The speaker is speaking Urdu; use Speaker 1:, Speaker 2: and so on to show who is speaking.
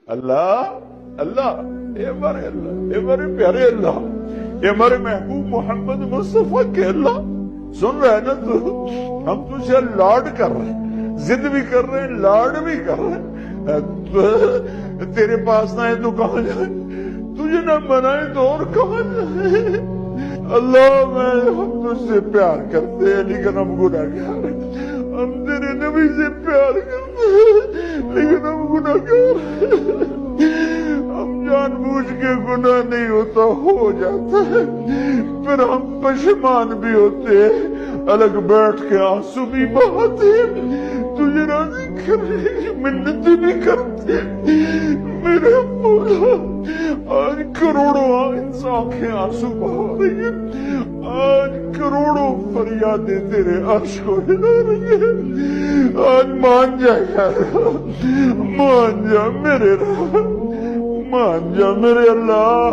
Speaker 1: اللہ اللہ، اے ہمارے اللہ، اے ہمارے پیارے اللہ، اے ہمارے محبوب محمد مصطفیٰ کے اللہ، سن رہے نا تو؟ ہم تجھے لاڈ کر رہے ہیں، ضد بھی کر رہے ہیں، لاڈ بھی کر رہے ہیں۔ تیرے پاس نہ ہے تو کہاں جائیں، تجھے نہ منائے تو اور کہاں جائیں۔ اللہ ہم تجھ سے پیار کرتے ہیں لیکن ہم گناہگار ہیں، ہم تیرے نبی سے پیار کرتے ہیں لیکن ہم گناہگار ہیں، ہم جان بوجھ کے گناہ نہیں ہوتا ہو جاتا ہے، پھر ہم پشیمان بھی ہوتے ہیں، الگ بیٹھ کے آنسو بھی بہاتے ہیں، تجھے راضی کرنے کی منتیں بھی کرتے ہیں۔ میرے مولا آج کروڑوں آنکھیں آنسو بہا رہی ہیں، آج کروڑوں فریادیں تیرے عرش کو ہلا رہی ہیں، آج مان جا یار، مان جا میرے رب، مان جا میرے اللہ۔